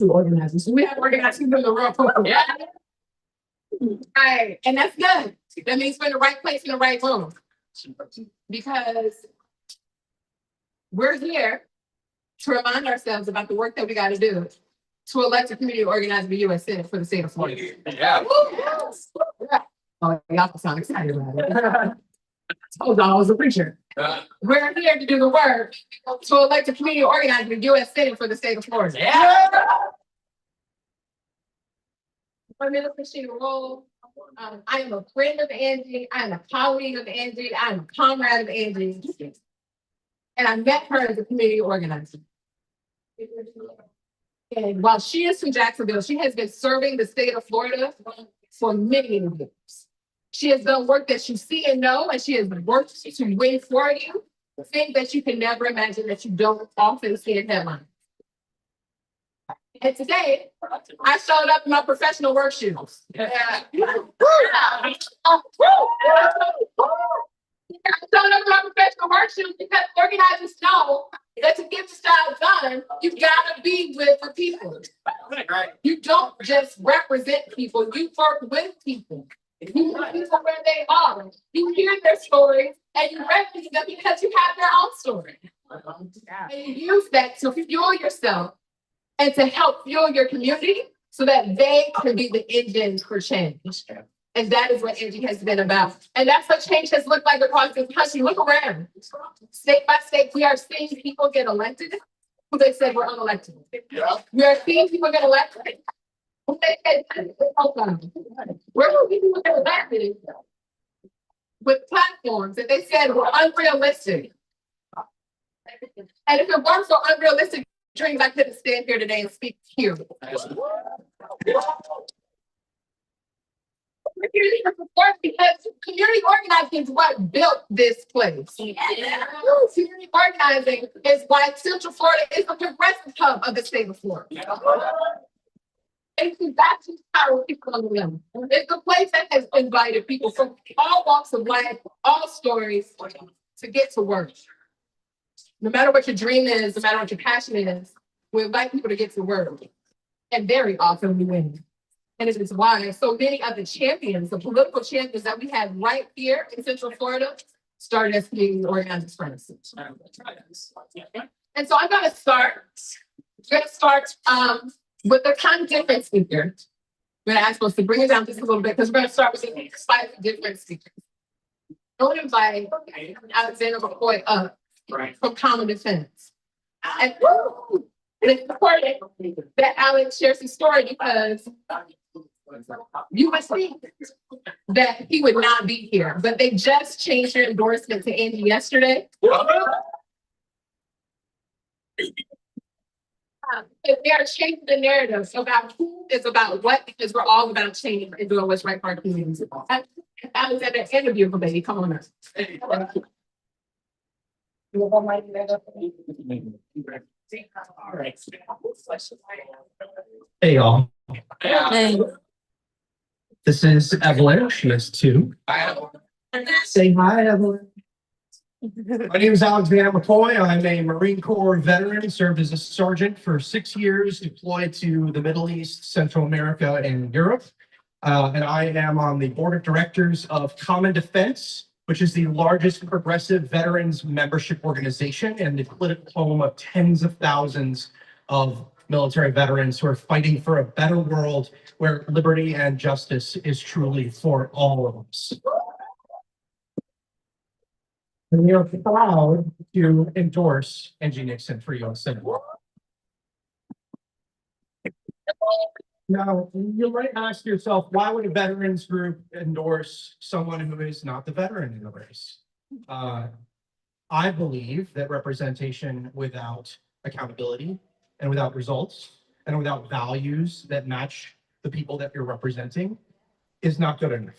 To organizers. We have organizers in the room. Yeah. Right. And that's good. That means we're in the right place in the right room. Because we're here to remind ourselves about the work that we got to do to elect a community organizer to be U.S. Senate for the state of Florida. Yeah. Oh, y'all sound excited about it. I told y'all I was a preacher. We're here to do the work to elect a community organizer to be U.S. Senate for the state of Florida. Yeah. I'm in a Christina role. I am a friend of Angie. I am a colleague of Angie. I am a comrade of Angie. And I met her as a community organizer. And while she is from Jacksonville, she has been serving the state of Florida for many years. She has done work that you see and know, and she has worked to win for you things that you can never imagine that you don't often see in headlines. And today, I showed up in my professional work shoes. Yeah. I showed up in my professional work shoes because organizers know that to get this job done, you've got to be with the people. You don't just represent people, you work with people. You meet people where they are. You hear their stories and you represent them because you have their own story. And you use that to fuel yourself and to help fuel your community so that they can be the engines for change. And that is what Angie has been about. And that's what change has looked like across this country. Look around. State by state, we are seeing people get elected who they said were unelected. We are seeing people get elected who they said, we're seeing people get elected with platforms that they said were unrealistic. And if it weren't for unrealistic dreams, I couldn't stand here today and speak here. Because community organizing is what built this place. Community organizing is why Central Florida is the progressive hub of the state of Florida. It's that's power people on the limb. It's a place that has invited people from all walks of life, all stories, to get to work. No matter what your dream is, no matter what your passion is, we invite people to get to work. And very often we win. And it is why so many of the champions, the political champions that we have right here in Central Florida, started as community organizers, for instance. And so I'm going to start with the kind of different speaker. I'm going to ask us to bring it down just a little bit because we're going to start with a slightly different speaker. I'm going to invite Alexander McCoy up from Common Defense. And it's important that Alex shares his story because you would think that he would not be here, but they just changed their endorsement to Angie yesterday. They are changing the narrative about who is about what, because we're all about changing and doing what's right for our communities. Alexander, interview for baby. Come on up. Hey y'all. Hey. This is Evelyn. She is 2. Say hi, Evelyn. My name is Alexander McCoy. I'm a Marine Corps veteran, served as a sergeant for 6 years, deployed to the Middle East, Central America, and Europe. And I am on the board of directors of Common Defense, which is the largest progressive veterans membership organization and the political home of tens of thousands of military veterans who are fighting for a better world where liberty and justice is truly for all of us. And we are proud to endorse Angie Nixon for U.S. Senate. Now, you might ask yourself, why would a veterans group endorse someone who is not the veteran in the race? I believe that representation without accountability and without results and without values that match the people that you're representing is not good enough.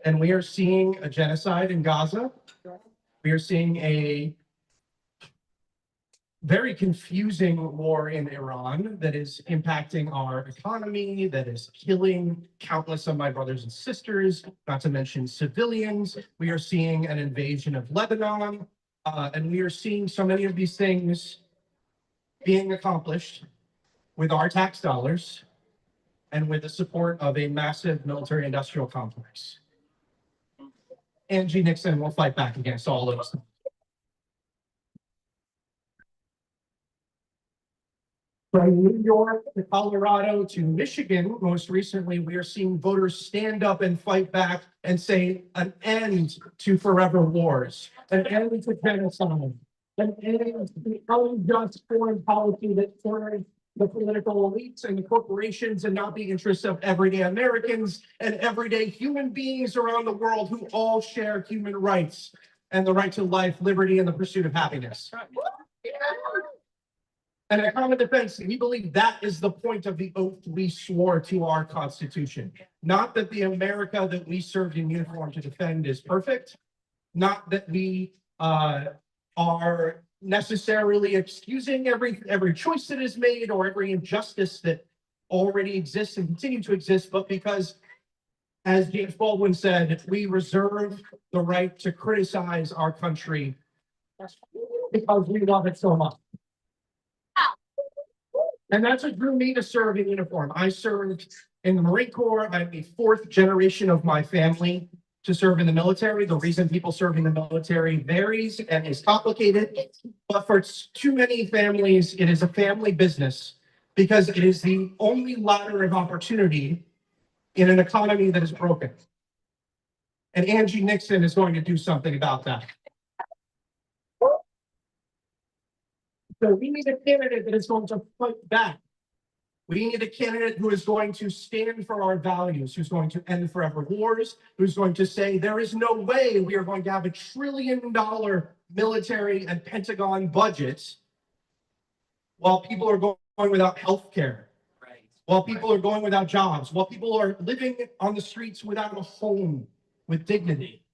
And we are seeing a genocide in Gaza. We are seeing a very confusing war in Iran that is impacting our economy, that is killing countless of my brothers and sisters, not to mention civilians. We are seeing an invasion of Lebanon, and we are seeing so many of these things being accomplished with our tax dollars and with the support of a massive military industrial complex. Angie Nixon will fight back against all those. From New York to Colorado to Michigan, most recently, we are seeing voters stand up and fight back and say an end to forever wars, an end to genocide, an end to unjust foreign policy that serves the political elites and the corporations and not the interests of everyday Americans and everyday human beings around the world who all share human rights and the right to life, liberty, and the pursuit of happiness. And in common defense, we believe that is the point of the oath we swore to our Constitution. Not that the America that we served in uniform to defend is perfect, not that we are necessarily excusing every choice that is made or every injustice that already exists and continue to exist, but because, as James Baldwin said, we reserve the right to criticize our country because we love it so much. And that's what drew me to serve in uniform. I served in the Marine Corps. I'm the fourth generation of my family to serve in the military. The reason people serve in the military varies and is complicated, but for too many families, it is a family business because it is the only ladder of opportunity in an economy that is broken. And Angie Nixon is going to do something about that. So we need a candidate that is going to fight back. We need a candidate who is going to stand for our values, who's going to end forever wars, who's going to say there is no way we are going to have $1 trillion military and Pentagon budgets while people are going without health care, while people are going without jobs, while people are living on the streets without a home with dignity.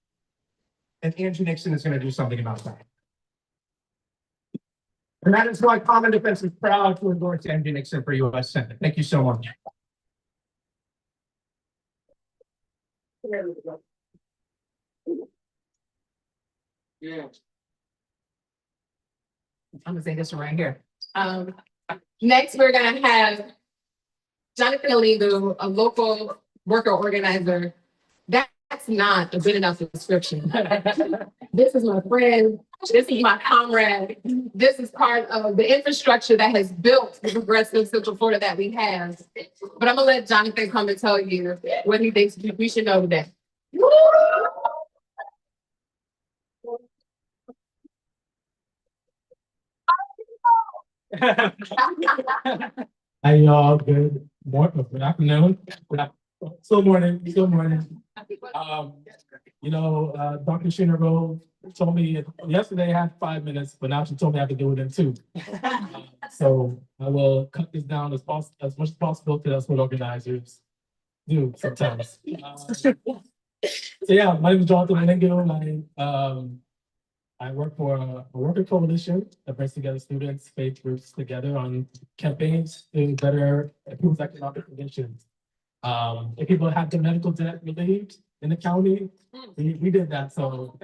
And Angie Nixon is going to do something about that. And that is why Common Defense is proud to endorse Angie Nixon for U.S. Senate. Thank you so much. Yeah. I'm gonna say this one right here. Next, we're gonna have Jonathan Aligo, a local worker organizer. That's not a good enough description. This is my friend. This is my comrade. This is part of the infrastructure that has built the progressive Central Florida that we have. But I'm gonna let Jonathan come and tell you what he thinks we should know today. Hi, y'all. Good morning, good afternoon. Still morning. Dr. Sheena Rowe told me yesterday I had 5 minutes, but now she told me I could do it in 2. So I will cut this down as much as possible because that's what organizers do sometimes. My name is Jonathan Aligo. I work for a worker coalition that brings together students, faith groups together on campaigns to better people's economic conditions. If people have their medical debt relieved in the county, we did that. So,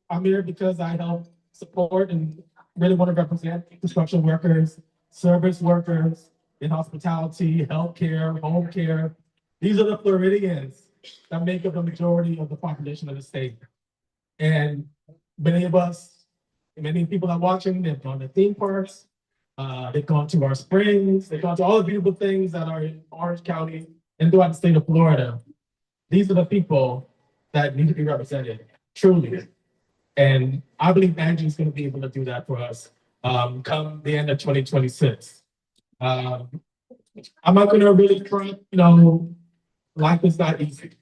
I'm here because I help support and really want to represent construction workers, service workers in hospitality, healthcare, home care. These are the Floridians that make up the majority of the population of the state. And many people are watching, they've gone to theme parks, they've gone to our springs, they've gone to all the beautiful things that are in Orange County and throughout the state of Florida. These are the people that need to be represented, truly. And I believe Angie's going to be able to do that for us come the end of 2026. I'm not going to really try, life is not easy.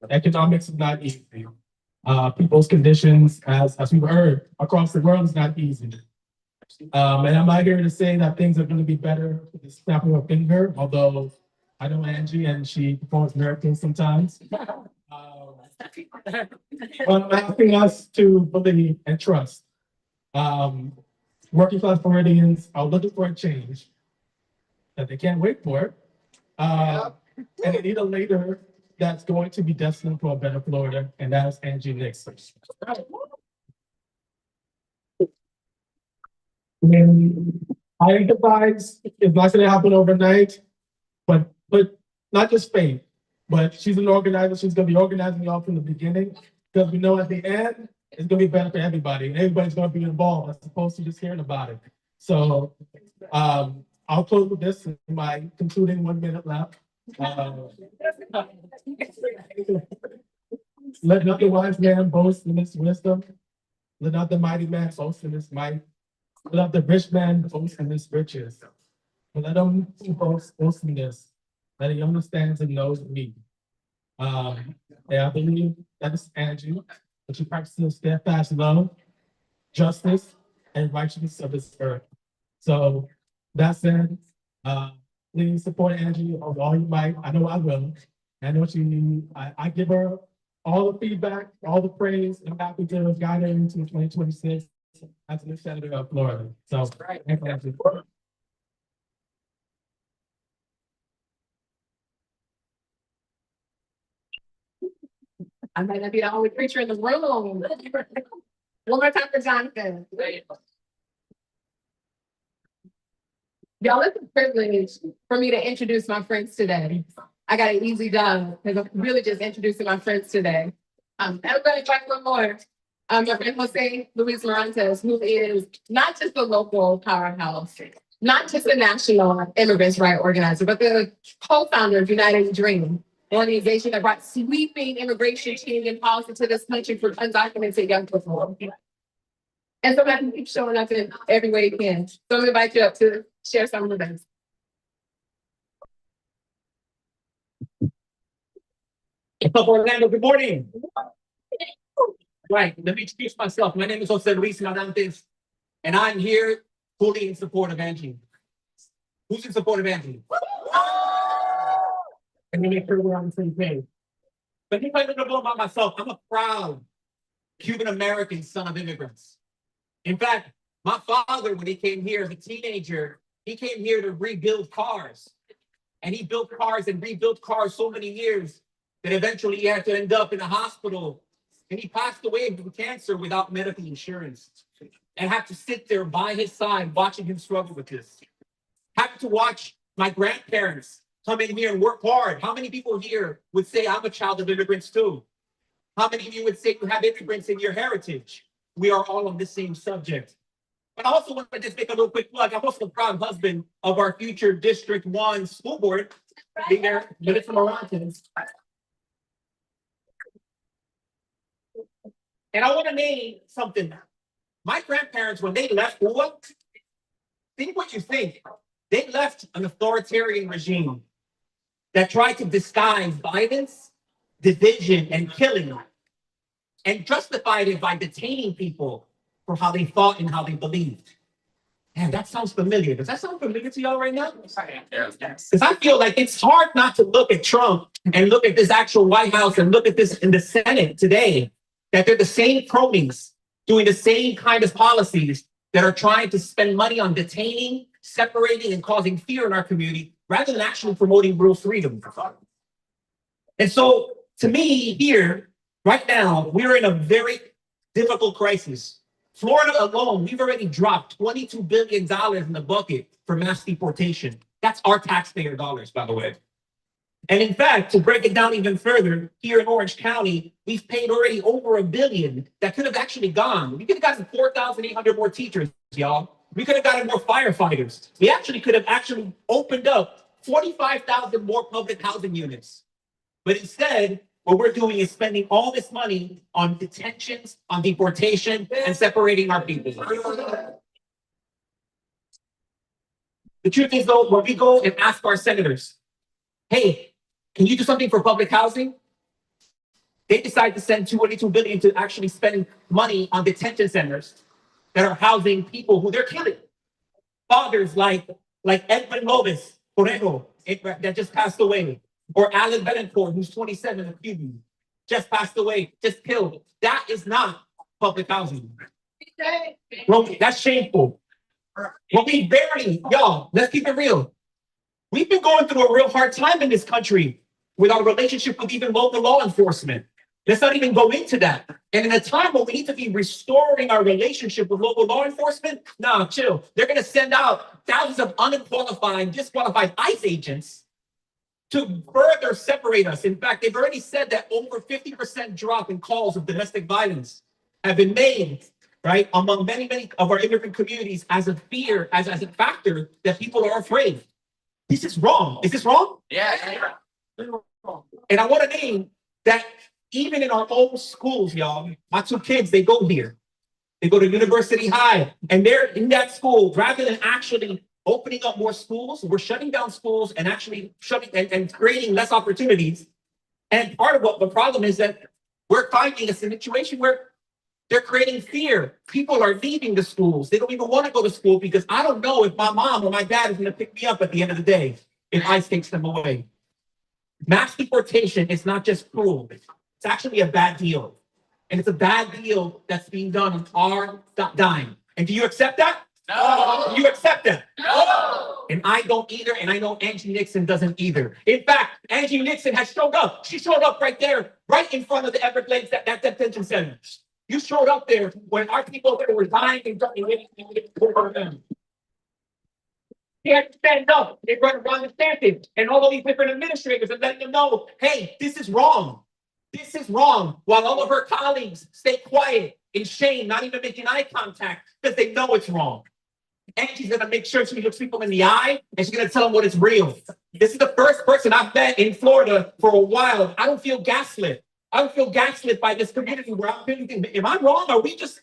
Economics is not easy. People's conditions, as we've heard, across the world is not easy. And I'm not here to say that things are going to be better with the snap of a finger, although I know Angie and she performs miracles sometimes. But I'm asking us to believe and trust. Working class Floridians are looking for a change that they can't wait for it. And they need a leader that's going to be destined for a better Florida, and that is Angie Nixon. And I empathize. It's not going to happen overnight, but not just faith. But she's an organizer. She's going to be organizing y'all from the beginning because we know at the end it's going to be better for everybody. And everybody's going to be involved as opposed to just hearing about it. So I'll close with this in my concluding 1 minute left. Let not the wise man boast in his wisdom. Let not the mighty man boast in his might. Let not the rich man boast in his riches. But let him who boast in this, that he understands and knows me. And I believe that is Angie, that she practices steadfast love, justice, and righteousness of his earth. So that said, please support Angie of all you might. I know I will. I know she need. I give her all the feedback, all the praise. I'm happy to guide her into 2026 as a new senator of Florida. So thank you, Angie. I might not be the only preacher in the room. One more time for Jonathan. Y'all, it's a privilege for me to introduce my friends today. I got an easy job because I'm really just introducing my friends today. Everybody try one more. My friend Jose Luis Morantes, who is not just a local powerhouse, not just a national immigrants' right organizer, but the co-founder of United Dream, an organization that brought sweeping immigration change and policy to this country for undocumented young people. And so that can keep showing up in every way you can. So I'm gonna invite you up to share some of them. What's up, Orlando? Good morning. Right, let me introduce myself. My name is Jose Luis Morantes, and I'm here fully in support of Angie. Who's in support of Angie? And we make sure we're on the same page. But if I little bit about myself, I'm a proud Cuban American son of immigrants. In fact, my father, when he came here as a teenager, he came here to rebuild cars. And he built cars and rebuilt cars so many years that eventually he had to end up in a hospital. And he passed away from cancer without medical insurance. And had to sit there by his side watching him struggle with this. Had to watch my grandparents come in here and work hard. How many people here would say I'm a child of immigrants too? How many of you would say you have immigrants in your heritage? We are all on the same subject. But I also want to just make a little quick plug. I'm also a proud husband of our future District 1 school board leader, Melissa Morantes. And I want to name something. My grandparents, when they left Cuba, think what you think. They left an authoritarian regime that tried to disguise violence, division, and killing, and justified it by detaining people for how they thought and how they believed. Man, that sounds familiar. Does that sound familiar to y'all right now? Because I feel like it's hard not to look at Trump and look at this actual White House and look at this in the Senate today, that they're the same cronies doing the same kind of policies that are trying to spend money on detaining, separating, and causing fear in our community rather than actually promoting real freedom. And so, to me, here, right now, we're in a very difficult crisis. Florida alone, we've already dropped $22 billion in the bucket for mass deportation. That's our taxpayer dollars, by the way. And in fact, to break it down even further, here in Orange County, we've paid already over $1 billion that could have actually gone. We could have gotten 4,800 more teachers, y'all. We could have gotten more firefighters. We actually could have actually opened up 45,000 more public housing units. But instead, what we're doing is spending all this money on detentions, on deportation, and separating our people. The truth is, though, when we go and ask our senators, hey, can you do something for public housing? They decide to send $22 billion to actually spend money on detention centers that are housing people who they're killing. Fathers like Edwin Lopez Correjo, that just passed away, or Alan Betancourt, who's 27, a Cuban, just passed away, just killed. That is not public housing. Well, that's shameful. Well, we barely, y'all, let's keep it real. We've been going through a real hard time in this country with our relationship with even local law enforcement. Let's not even go into that. And in a time when we need to be restoring our relationship with local law enforcement, nah, chill. They're going to send out thousands of unqualified, disqualified ICE agents to further separate us. In fact, they've already said that over 50% drop in calls of domestic violence have been made, right, among many, many of our immigrant communities as a fear, as a factor that people are afraid. This is wrong. Is this wrong? Yeah. And I want to name that even in our own schools, y'all, my two kids, they go here. They go to University High, and they're in that school. Rather than actually opening up more schools, we're shutting down schools and actually shutting and creating less opportunities. And part of what the problem is that we're finding a situation where they're creating fear. People are leaving the schools. They don't even want to go to school because I don't know if my mom or my dad is going to pick me up at the end of the day if ICE takes them away. Mass deportation is not just cruel. It's actually a bad deal. And it's a bad deal that's being done on our dime. And do you accept that? No. Do you accept that? No. And I don't either, and I know Angie Nixon doesn't either. In fact, Angie Nixon has showed up. She showed up right there, right in front of the Everglades, that detention center. You showed up there when our people there were dying and waiting for them. He had to stand up. They run around the stances and all of these different administrators and letting them know, hey, this is wrong. This is wrong. While all of her colleagues stay quiet in shame, not even making eye contact because they know it's wrong. And she's going to make sure she looks people in the eye and she's going to tell them what is real. This is the first person I've met in Florida for a while. I don't feel gaslit. I don't feel gaslit by this community where I'm thinking, am I wrong? Are we just,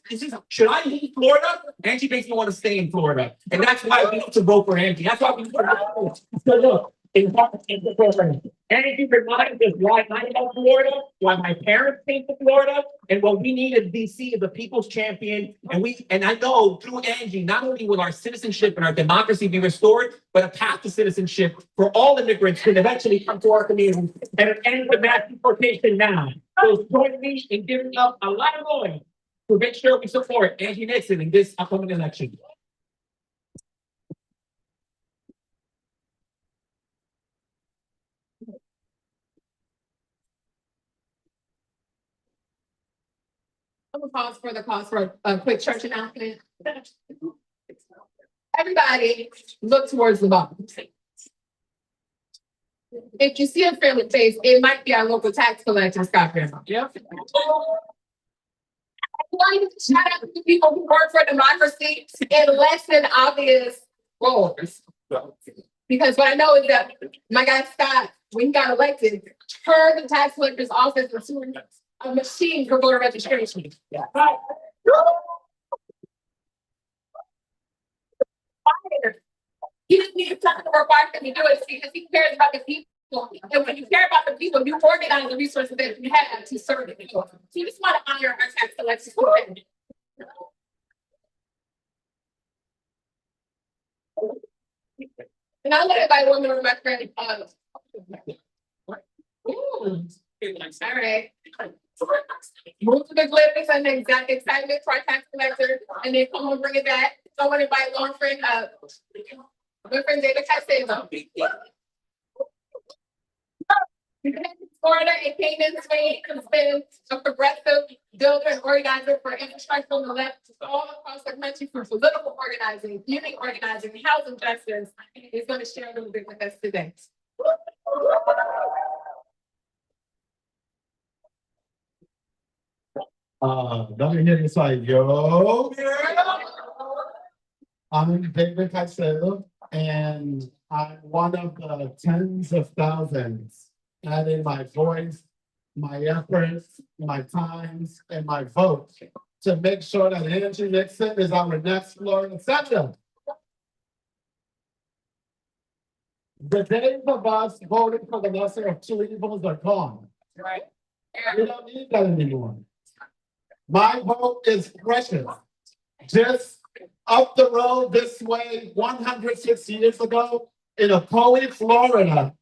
should I leave Florida? Angie makes me want to stay in Florida. And that's why we need to vote for Angie. That's why we need to vote. So look, in the program, Angie reminds us why I love Florida, why my parents came to Florida, and what we need in DC is a people's champion. And I know through Angie, not only will our citizenship and our democracy be restored, but a path to citizenship for all immigrants can eventually come to our community and end the mass deportation now. So join me in giving up a lot of noise to make sure we support Angie Nixon in this upcoming election. I'm gonna pause for a quick church announcement. Everybody look towards the bottom. If you see a friendly face, it might be our local tax collector, Scott Grandma. Yeah. Shout out to the people who work for democracy in less than obvious roles. Because what I know is that my guy Scott, when he got elected, turned the tax collector's office into a machine for voter registration. Yeah. He didn't need something to require him to do it because he cares about the people. And when you care about the people, you organize the resources that you have to serve the people. So you just want to honor our tax collectors. And I'll let everybody remember my friend. All right. Move to the glimpse and the exact excitement for our tax collector, and then come and bring it back. So I want to invite one friend up. My friend David Castelo. Florida and Canaan Spain has been a progressive builder and organizer for infrastructure on the left all across the country for political organizing, community organizing, housing justice. He's going to share a little bit with us today. Don't hear this like, yo. I'm David Castelo, and I'm one of the tens of thousands adding my voice, my efforts, my times, and my vote to make sure that Angie Nixon is our next Florida senator. The days of us voting for the lesser of two evils are gone. Right. We don't need that anymore. My vote is precious. Just up the road this way, 106 years ago, in Apollo, Florida,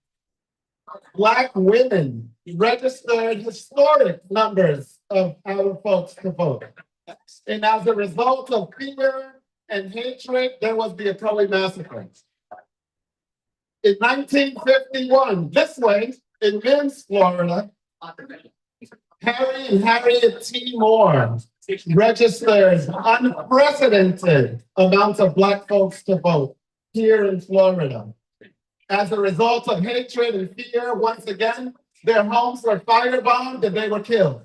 Black women registered historic numbers of our folks to vote. And as a result of fear and hatred, there was the Apollo massacre. In 1951, this way, in Mims, Florida, Harry and Harriet T. Moore registers unprecedented amounts of Black folks to vote here in Florida. As a result of hatred and fear, once again, their homes were firebombed and they were killed.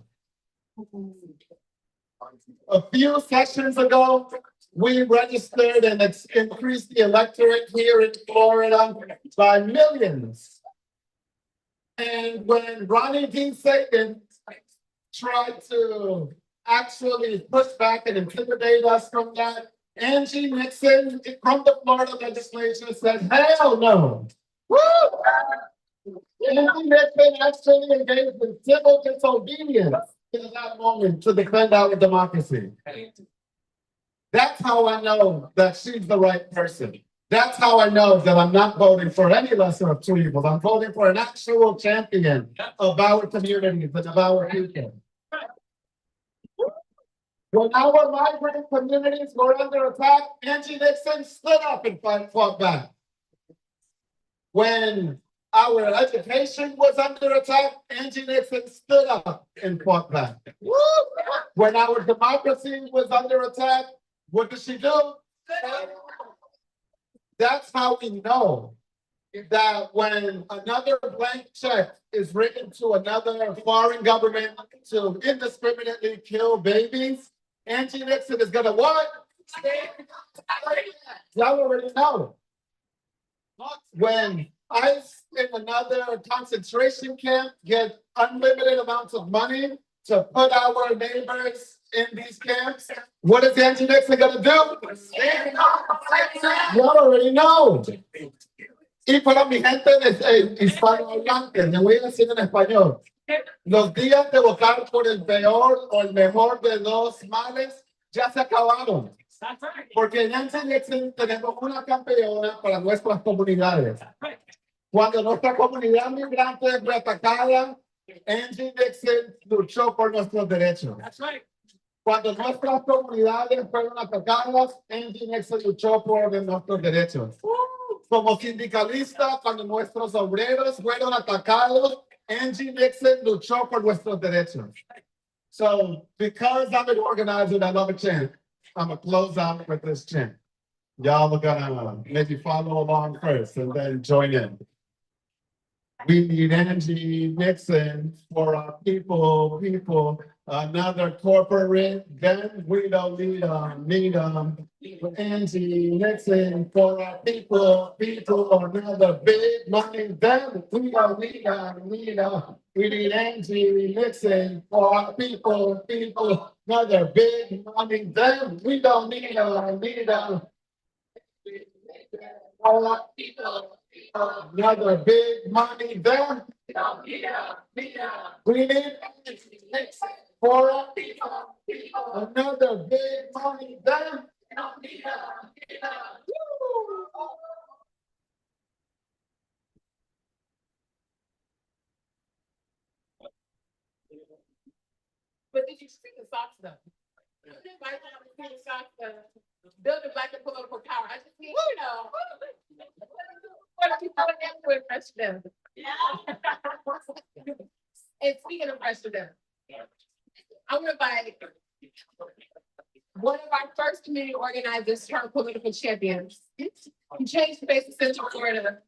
A few sessions ago, we registered and increased the electorate here in Florida by millions. And when Ronnie D. Sagan tried to actually push back and intimidate us from that, Angie Nixon from the Florida legislature said, hell no. Woo! Angie Nixon actually engaged in civil disobedience in that moment to defend our democracy. That's how I know that she's the right person. That's how I know that I'm not voting for any lesser of two evils. I'm voting for an actual champion of our communities and of our people. When our migrant communities were under attack, Angie Nixon stood up and fought back. When our education was under attack, Angie Nixon stood up and fought back. When our democracy was under attack, what did she do? That's how we know that when another blank check is written to another foreign government to indiscriminately kill babies, Angie Nixon is gonna what? Y'all already know. When ICE in another concentration camp get unlimited amounts of money to put our neighbors in these camps, what is Angie Nixon gonna do? You already know. Y para mi gente hispanohablante, le voy a decir en español. Los días de votar por el peor o el mejor de dos males ya se acabaron. Porque en Angie Nixon tenemos una campeona para nuestras comunidades. Cuando nuestra comunidad migrante fue atacada, Angie Nixon luchó por nuestros derechos. Cuando nuestras comunidades fueron atacadas, Angie Nixon luchó por nuestros derechos. Como sindicalista, cuando nuestros obreros fueron atacados, Angie Nixon luchó por nuestros derechos. So, because I'm an organizer and I love a chant, I'm gonna close out with this chant. Y'all are gonna maybe follow along first and then join in. We need Angie Nixon for our people. Another corporate, then we don't need Angie Nixon for our people. Another big money, then we don't need we need Angie Nixon for our people. Another big money, then we don't need for our people. Another big money, then we need for our people. Another big money, then But did you see the socks though? Everybody want to see the socks building black and political power. I just need, what people to impress them. And speaking of impressing them, I want to invite one of our first community organizers, turned political champions. He changed the face of Central Florida,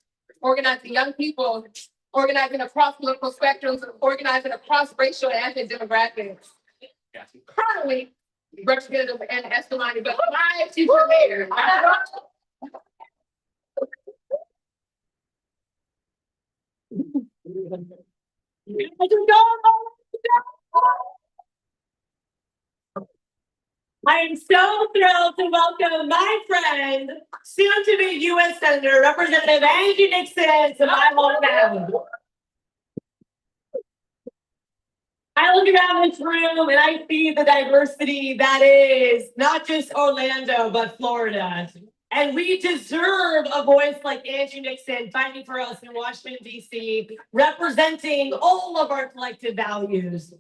organizing young people, organizing across political spectrums, organizing across racial and ethnic demographics. Currently, Representative Anna Escalante, but my future mayor. I am so thrilled to welcome my friend, soon to be U.S. Senator, Representative Angie Nixon, to my hometown. I look around this room and I see the diversity that is not just Orlando, but Florida. And we deserve a voice like Angie Nixon fighting for us in Washington, D.C., representing all of our collective values.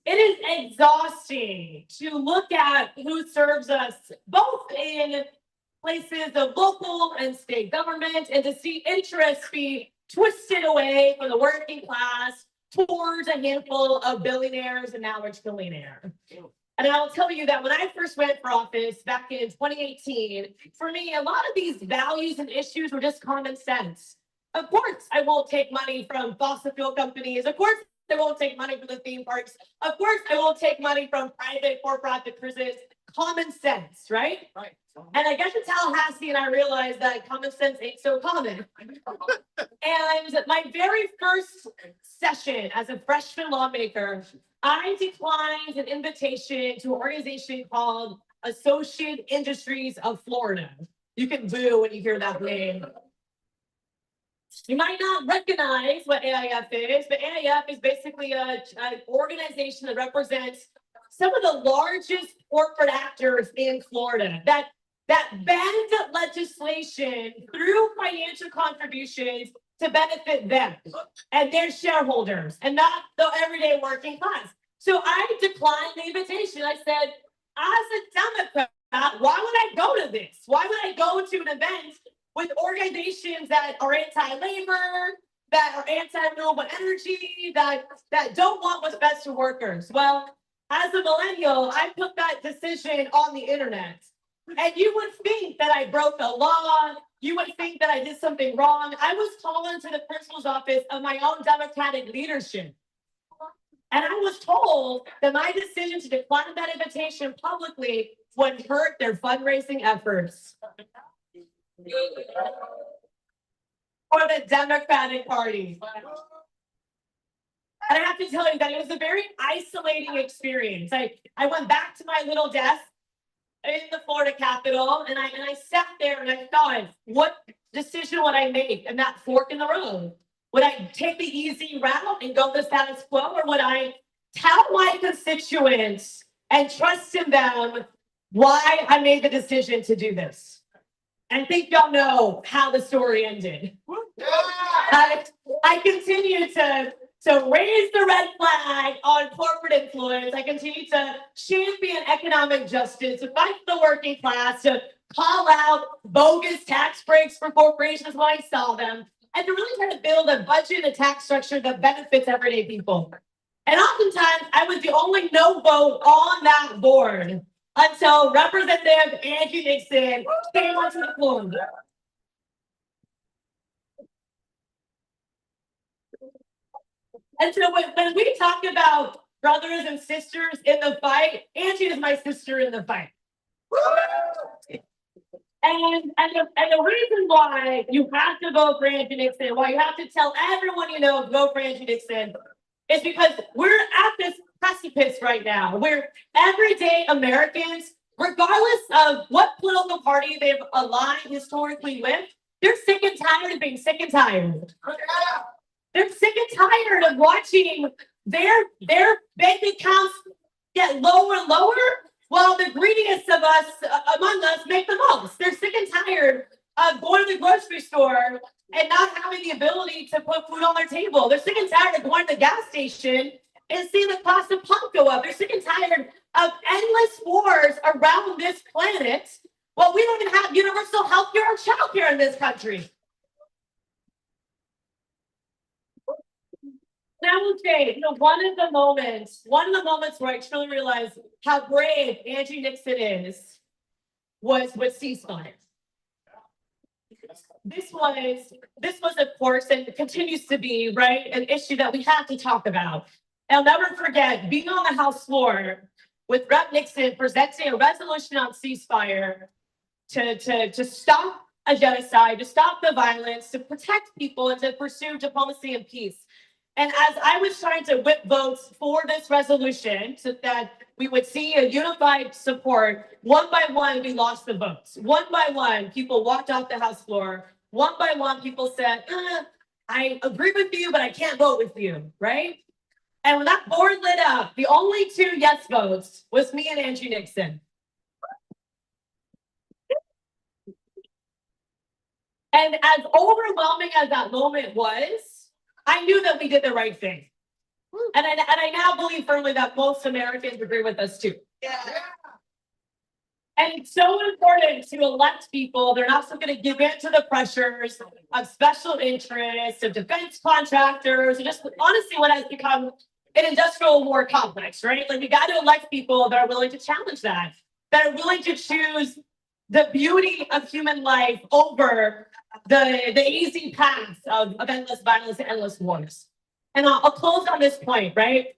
It is exhausting to look at who serves us both in places of local and state government and to see interests be twisted away from the working class, towards a handful of billionaires and now a trillionaire. And I'll tell you that when I first ran for office back in 2018, for me, a lot of these values and issues were just common sense. Of course, I won't take money from fossil fuel companies. Of course, I won't take money from the theme parks. Of course, I won't take money from private for-profit cruises. Common sense, right? Right. And I got to Tallahassee and I realized that common sense ain't so common. And my very first session as a freshman lawmaker, I declined an invitation to an organization called Associated Industries of Florida. You can boo when you hear that name. You might not recognize what AIF is, but AIF is basically an organization that represents some of the largest corporate actors in Florida that bend legislation through financial contributions to benefit them and their shareholders and not the everyday working class. So I declined the invitation. I said, as a Democrat, why would I go to this? Why would I go to an event with organizations that are anti-labor, that are anti-renewable energy, that don't want what's best for workers? Well, as a millennial, I put that decision on the internet. And you would think that I broke the law. You would think that I did something wrong. I was called into the principal's office of my own Democratic leadership. And I was told that my decision to decline that invitation publicly would hurt their fundraising efforts for the Democratic Party. And I have to tell you that it was a very isolating experience. I went back to my little desk in the Florida Capitol, and I sat there and I thought, what decision would I make in that fork in the road? Would I take the easy route and go the status quo, or would I tell my constituents and trust in them why I made the decision to do this? And I think y'all know how the story ended. I continued to raise the red flag on corporate influence. I continue to champion economic justice, to fight the working class, to call out bogus tax breaks for corporations when I saw them, and to really try to build a budget and tax structure that benefits everyday people. And oftentimes, I was the only no vote on that board until Representative Angie Nixon came onto the floor. And so when we talk about brothers and sisters in the fight, Angie is my sister in the fight. And the reason why you have to vote for Angie Nixon, why you have to tell everyone you know to vote for Angie Nixon, is because we're at this precipice right now where everyday Americans, regardless of what political party they've aligned historically with, they're sick and tired of being sick and tired. They're sick and tired of watching their bank accounts get lower and lower while the greediest of us among us make the most. They're sick and tired of going to the grocery store and not having the ability to put food on their table. They're sick and tired of going to the gas station and seeing the cost of pump go up. They're sick and tired of endless wars around this planet. Well, we don't even have universal health care or child care in this country. And I will say, one of the moments where I truly realized how brave Angie Nixon is was with ceasefire. This was, of course, and continues to be, right, an issue that we have to talk about. I'll never forget being on the House floor with Rep. Nixon presenting a resolution on ceasefire to stop a genocide, to stop the violence, to protect people, and to pursue diplomacy and peace. And as I was trying to whip votes for this resolution so that we would see a unified support, one by one, we lost the votes. One by one, people walked off the House floor. One by one, people said, I agree with you, but I can't vote with you, right? And when that board lit up, the only 2 yes votes was me and Angie Nixon. And as overwhelming as that moment was, I knew that we did the right thing. And I now believe firmly that most Americans agree with us too. Yeah. And it's so important to elect people. They're not going to give in to the pressures of special interests, of defense contractors, and just honestly what has become an industrial war complex, right? Like we got to elect people that are willing to challenge that are willing to choose the beauty of human life over the easy path of endless violence and endless wars. And I'll close on this point, right?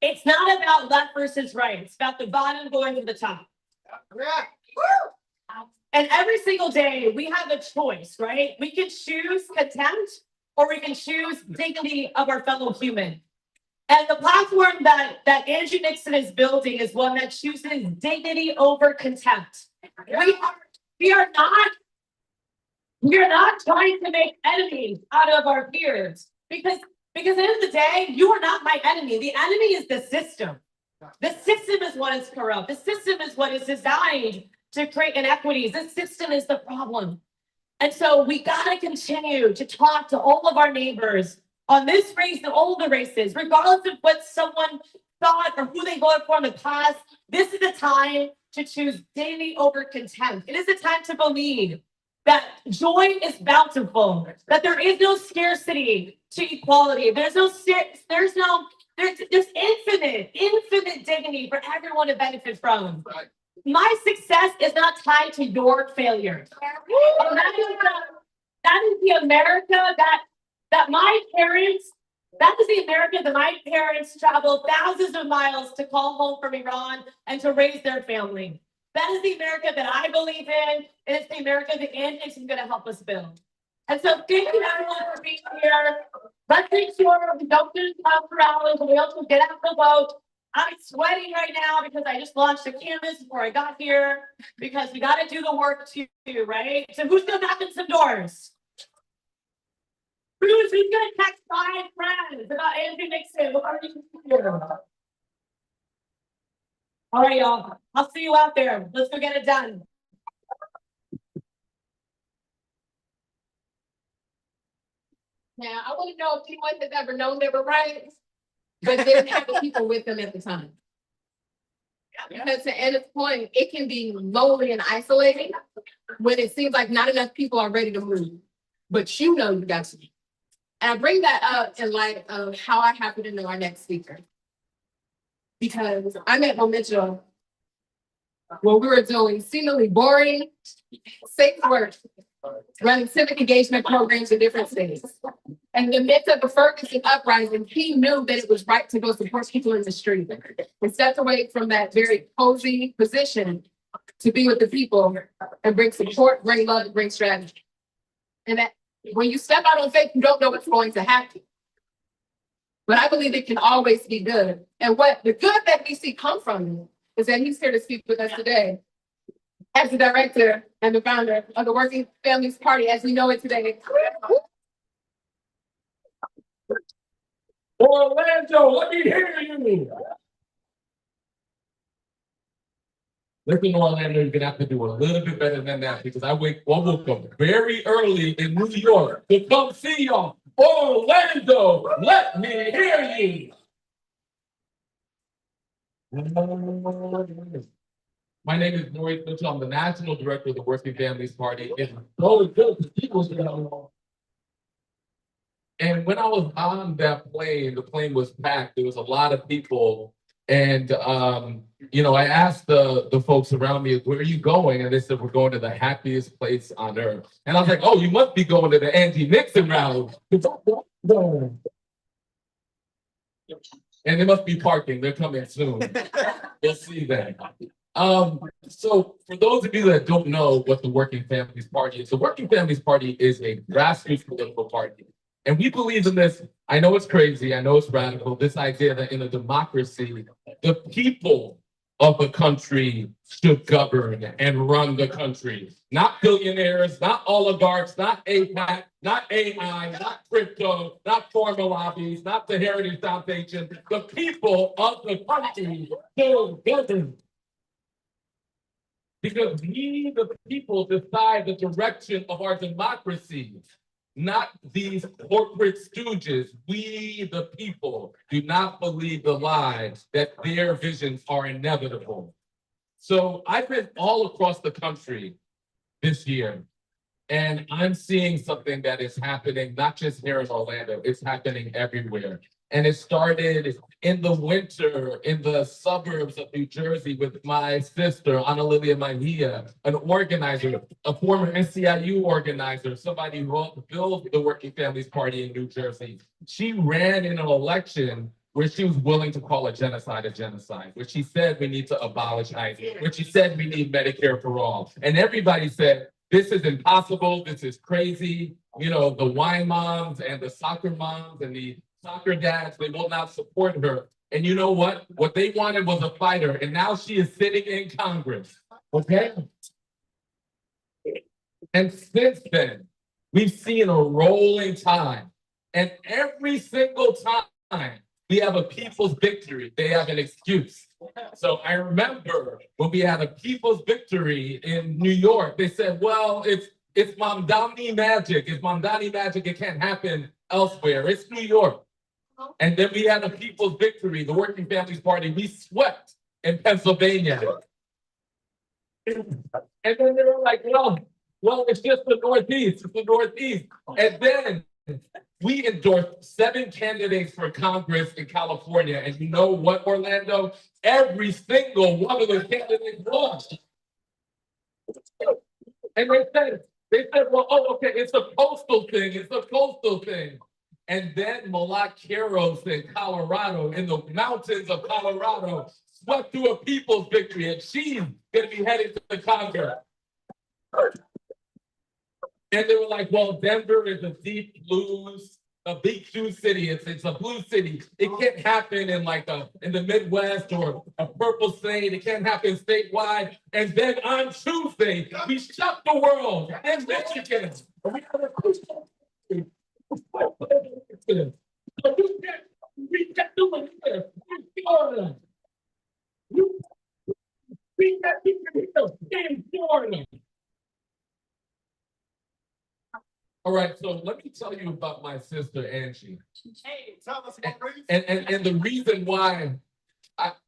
It's not about left versus right. It's about the bottom going to the top. And every single day we have a choice, right? We can choose contempt or we can choose dignity of our fellow human. And the platform that Angie Nixon is building is one that chooses dignity over contempt. We are not trying to make enemies out of our peers because at the end of the day, you are not my enemy. The enemy is the system. The system is what is corrupt. The system is what is designed to create inequities. The system is the problem. And so we got to continue to talk to all of our neighbors on this race and all of the races, regardless of what someone thought or who they voted for in the past. This is the time to choose dignity over contempt. It is the time to believe that joy is bountiful, that there is no scarcity to equality. There's infinite dignity for everyone to benefit from. My success is not tied to your failure. And that is the America that my parents, that is the America that my parents traveled thousands of miles to call home from Iran and to raise their family. That is the America that I believe in, and it's the America that Angie Nixon is going to help us build. And so thank you everyone for being here. Let's make sure we don't just come around and we also get out the vote. I'm sweating right now because I just launched a canvas before I got here because we got to do the work too, right? So who's going to knock on some doors? Who's going to text 5 friends about Angie Nixon? All right, y'all. I'll see you out there. Let's go get it done. Now, I want to know if anyone has ever known they were right, but didn't have the people with them at the time. Because to Anna's point, it can be lonely and isolating when it seems like not enough people are ready to move, but you know you got to be. And I bring that up in light of how I happen to know our next speaker. Because I met Momentum when we were doing seemingly boring, safe work, running civic engagement programs in different states. And in the midst of the Ferguson uprising, he knew that it was right to go support people in the street and stepped away from that very cozy position to be with the people and bring support, bring love, and bring strategy. And that when you step out on faith, you don't know what's going to happen. But I believe it can always be good. And what the good that we see come from him is that he's here to speak with us today as the director and the founder of the Working Families Party as we know it today. Orlando, let me hear you. Listen, Orlando, you're gonna have to do a little bit better than that because I woke up very early in New York to come see y'all. Orlando, let me hear you. My name is Maurice Mitchell. I'm the National Director of the Working Families Party. It's so good to see you. And when I was on that plane, the plane was packed. There was a lot of people. And, I asked the folks around me, where are you going? And they said, we're going to the happiest place on earth. And I was like, oh, you must be going to the Angie Nixon rally. And they must be parking. They're coming soon. We'll see that. So for those of you that don't know what the Working Families Party is, the Working Families Party is a grassroots political party. And we believe in this. I know it's crazy. I know it's radical. This idea that in a democracy, the people of the country should govern and run the country. Not billionaires, not oligarchs, not APAC, not AI, not crypto, not formal lobbies, not the Heritage Foundation. The people of the country should govern. Because we, the people, decide the direction of our democracy. Not these corporate stooges. We, the people, do not believe the lie that their visions are inevitable. So I've been all across the country this year, and I'm seeing something that is happening, not just here in Orlando, it's happening everywhere. And it started in the winter in the suburbs of New Jersey with my sister, Ana Lilia Mejia, an organizer, a former NCIU organizer, somebody who helped build the Working Families Party in New Jersey. She ran in an election where she was willing to call a genocide, where she said we need to abolish ICE, where she said we need Medicare for all. And everybody said, this is impossible, this is crazy. You know, the wine moms and the soccer moms and the soccer dads, they will not support her. And you know what? What they wanted was a fighter, and now she is sitting in Congress, okay? And since then, we've seen a rolling tide. And every single time we have a people's victory, they have an excuse. So I remember when we had a people's victory in New York, they said, well, it's Mamdani magic. It's Mamdani magic. It can't happen elsewhere. It's New York. And then we had a people's victory, the Working Families Party. We swept in Pennsylvania. And then they were like, well, it's just the Northeast. It's the Northeast. And then we endorsed 7 candidates for Congress in California. And you know what, Orlando? Every single one of the candidates lost. And they said, well, oh, okay, it's a coastal thing. It's a coastal thing. And then Malak Keros in Colorado, in the mountains of Colorado, swept through a people's victory. And she's going to be headed to Congress. And they were like, well, Denver is a deep blues, a big blue city. It's a blue city. It can't happen in in the Midwest or a purple state. It can't happen statewide. And then on Tuesday, we shut the world in Michigan. We kept doing it in Florida. We kept doing it in Florida. All right, so let me tell you about my sister, Angie. Hey, Tell us more reasons. And the reason why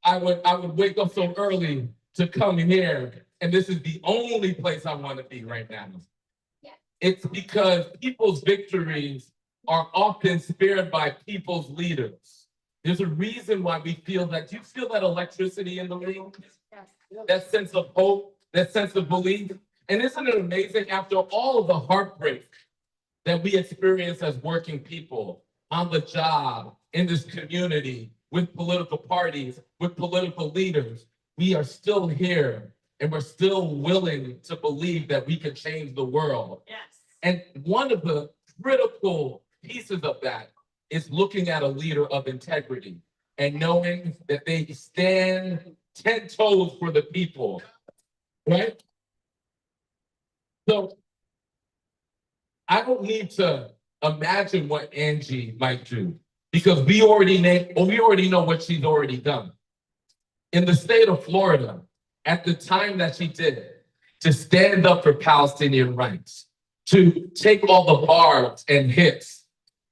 I would wake up so early to come here, and this is the only place I want to be right now. Yeah. It's because people's victories are often spared by people's leaders. There's a reason why we feel that. Do you feel that electricity in the room? Yes. That sense of hope, that sense of belief? And isn't it amazing, after all of the heartbreak that we experience as working people on the job, in this community, with political parties, with political leaders, we are still here and we're still willing to believe that we can change the world. yes. And one of the critical pieces of that is looking at a leader of integrity and knowing that they stand 10 toes for the people, right? So I don't need to imagine what Angie might do because we already know what she's already done. In the state of Florida, at the time that she did it, to stand up for Palestinian rights, to take all the barbs and hits,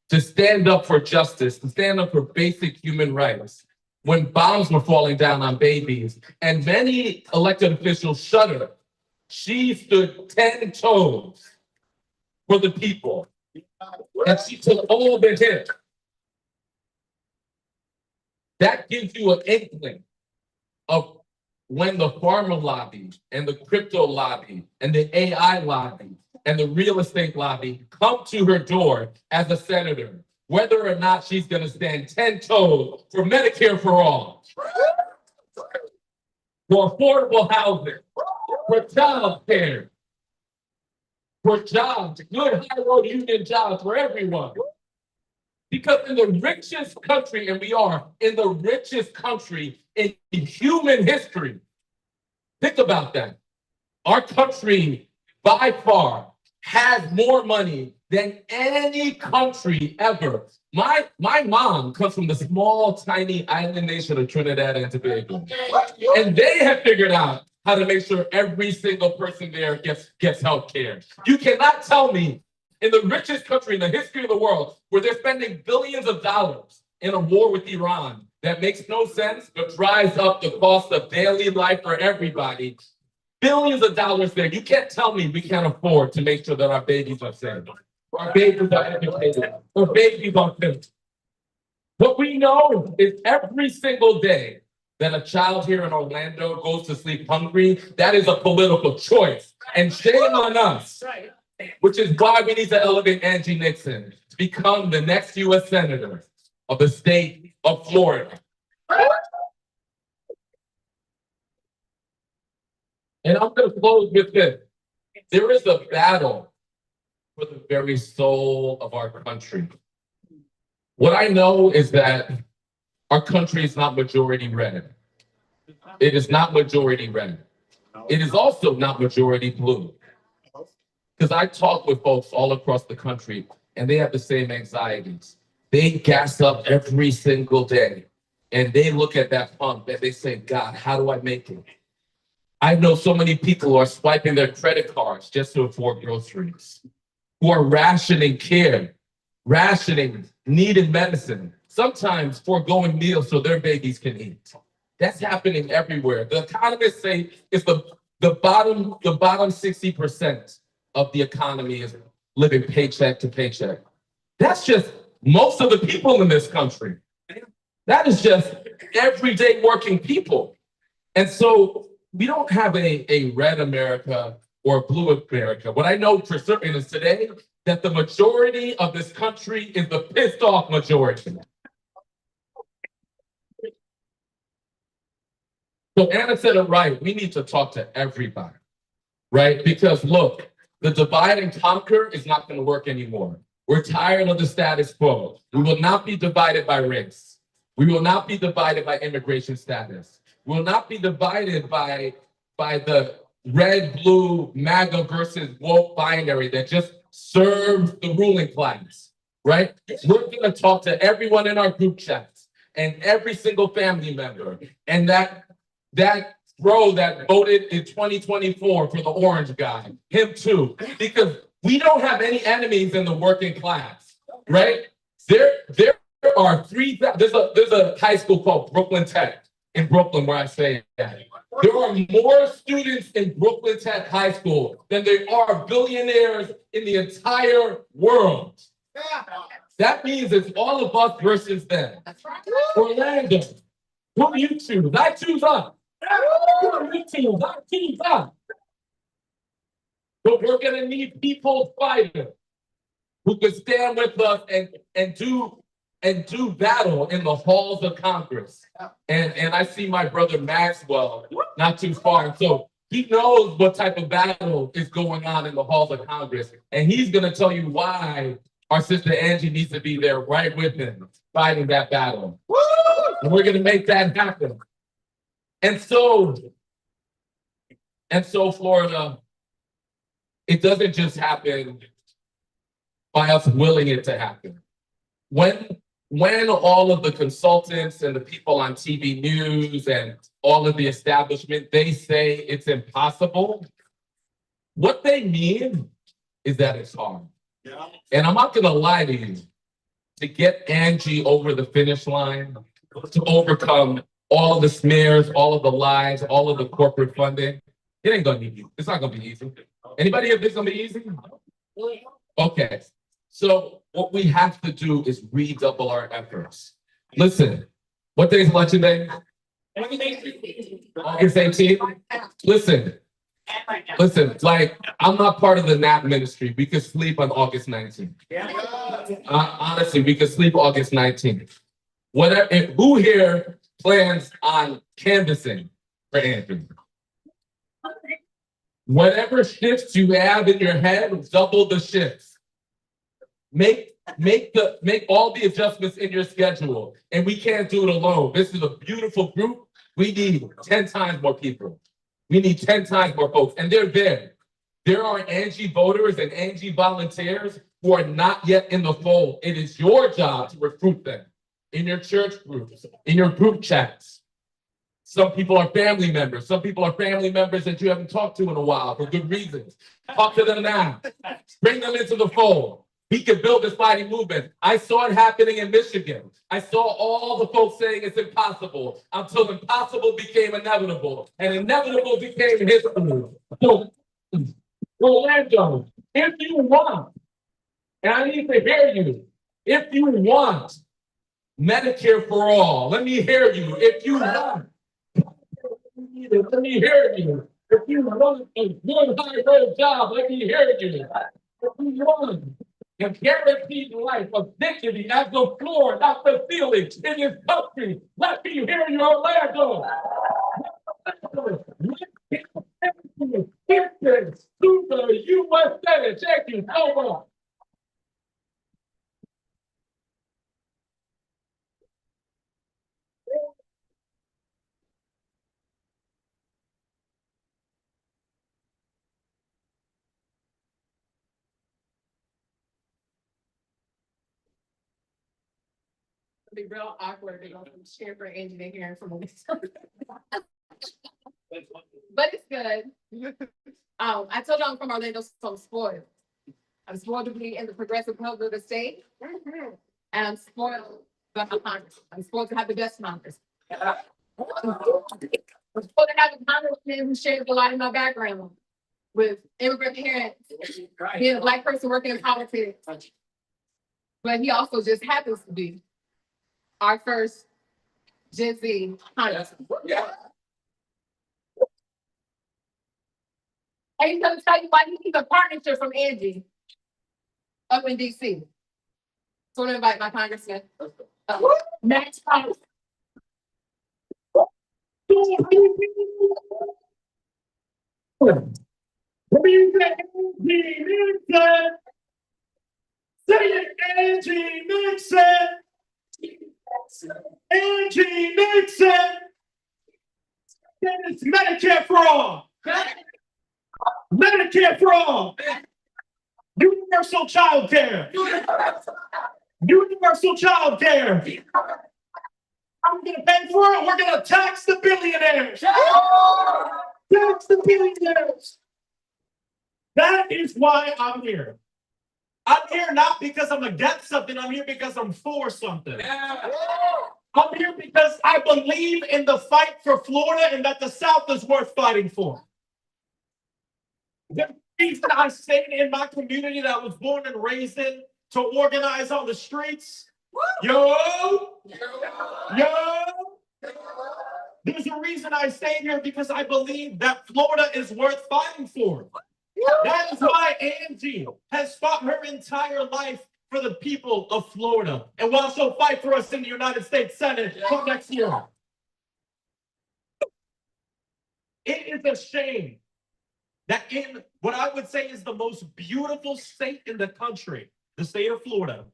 to stand up for justice, to stand up for basic human rights, when bombs were falling down on babies, and many elected officials shuddered, she stood 10 toes for the people. And she took all the hits. That gives you an inkling of when the pharma lobby and the crypto lobby and the AI lobby and the real estate lobby come to her door as a senator, whether or not she's going to stand 10 toes for Medicare for all, for affordable housing, for child care, for jobs, good high road union jobs for everyone. Because in the richest country, and we are in the richest country in human history, think about that. Our country, by far, has more money than any country ever. My mom comes from the small, tiny island nation of Trinidad and Tobago. And they have figured out how to make sure every single person there gets health care. You cannot tell me in the richest country in the history of the world, where they're spending billions of dollars in a war with Iran, that makes no sense, but drives up the cost of daily life for everybody. Billions of dollars there. You can't tell me we can't afford to make sure that our babies are safe, our babies are educated, our babies are fit. What we know is every single day that a child here in Orlando goes to sleep hungry, that is a political choice. And shame on us, which is why we need to elevate Angie Nixon to become the next U.S. Senator of the state of Florida. And I'm going to close with this. There is a battle for the very soul of our country. What I know is that our country is not majority red. It is not majority red. It is also not majority blue. Because I talk with folks all across the country, and they have the same anxieties. They gas up every single day, and they look at that pump and they say, God, how do I make it? I know so many people who are swiping their credit cards just to afford groceries, who are rationing care, rationing needed medicine, sometimes foregoing meals so their babies can eat. That's happening everywhere. The economists say it's the bottom 60% of the economy is living paycheck to paycheck. That's just most of the people in this country. That is just everyday working people. And so we don't have a red America or a blue America. What I know for certain is today that the majority of this country is the pissed off majority. So Anna said it right. We need to talk to everybody, right? Because look, the divide and conquer is not going to work anymore. We're tired of the status quo. We will not be divided by race. We will not be divided by immigration status. We will not be divided by the red, blue, MAGA versus woke binary that just serves the ruling class, right? We're going to talk to everyone in our group chats and every single family member and that bro that voted in 2024 for the orange guy, him too, because we don't have any enemies in the working class, right? There are there's a high school called Brooklyn Tech in Brooklyn where I say that. There are more students in Brooklyn Tech High School than there are billionaires in the entire world. That means it's all of us versus them. Orlando, who do you choose? I choose us. Who do you choose? I choose us. But we're going to need people fighters who can stand with us and do battle in the halls of Congress. And I see my brother Maxwell not too far. So he knows what type of battle is going on in the halls of Congress. And he's going to tell you why our sister Angie needs to be there right with him, fighting that battle. And we're going to make that happen. And so Florida, it doesn't just happen by us willing it to happen. When all of the consultants and the people on TV news and all of the establishment, they say it's impossible, what they mean is that it's hard. Yeah. And I'm not going to lie to you, to get Angie over the finish line, to overcome all of the smears, all of the lies, all of the corporate funding, it ain't going to be easy. It's not going to be easy. Anybody here think it's going to be easy? Okay. So what we have to do is redouble our efforts. Listen, what day is election day? August 18th. Listen, like I'm not part of the NAP ministry. We could sleep on August 19th. Honestly, we could sleep August 19th. Who here plans on canvassing for Anthony? Whatever shifts you have in your head, double the shifts. Make all the adjustments in your schedule. And we can't do it alone. This is a beautiful group. We need 10 times more people. We need 10 times more folks. And they're there. There are Angie voters and Angie volunteers who are not yet in the fold. It is your job to recruit them in your church groups, in your group chats. Some people are family members. Some people are family members that you haven't talked to in a while for good reasons. Talk to them now. Bring them into the fold. he can build this mighty movement. I saw it happening in Michigan. I saw all the folks saying it's impossible until impossible became inevitable, and inevitable became history. So, Orlando, if you want, and I need to hear you, if you want Medicare for all, let me hear you. If you want, let me hear you. If you want a good high-grade job, let me hear you. If you want a guaranteed life of dignity as the floor, not the ceiling in this country, let me hear you, Orlando. Distance to the U.S. Senate. Thank you so much. It'll be real awkward to go from chair for Angie to hearing from a But it's good. I told you I'm from Orlando, so I'm spoiled. I'm spoiled to be in the progressive club of the state. And I'm spoiled by my Congress. I'm spoiled to have the best Congress. I'm spoiled to have a congressman who shares a lot of my background with immigrant parents, being a Black person working in politics. But he also just happens to be our first Gen Z congressman. Yeah. And he's gonna tell you why he needs a partnership from Angie up in DC. So I'm gonna invite my congressman. Max Price. Say it, Angie Nixon. Angie Nixon. It's Medicare for all. Medicare for all. Universal child care. Universal child care. I'm gonna pay for it. We're gonna tax the billionaires. Tax the billionaires. That is why I'm here. I'm here not because I'm against something. I'm here because I'm for something. I'm here because I believe in the fight for Florida and that the South is worth fighting for. The reason I stayed in my community that I was born and raised in to organize on the streets. Yo! There's a reason I stayed here because I believe that Florida is worth fighting for. That is why Angie has fought her entire life for the people of Florida and will also fight for us in the United States Senate for next year. It is a shame that in what I would say is the most beautiful state in the country, the state of Florida,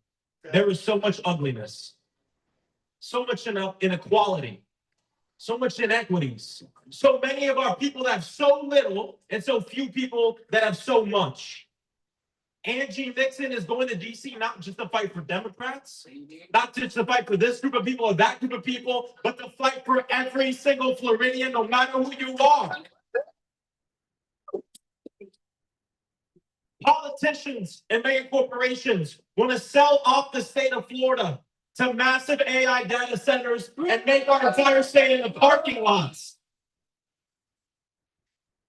there is so much ugliness, so much inequality, so much inequities, so many of our people that have so little and so few people that have so much. Angie Nixon is going to DC not just to fight for Democrats, not just to fight for this group of people or that group of people, but to fight for every single Floridian, no matter who you are. Politicians and mega corporations want to sell off the state of Florida to massive AI data centers and make our entire state into parking lots.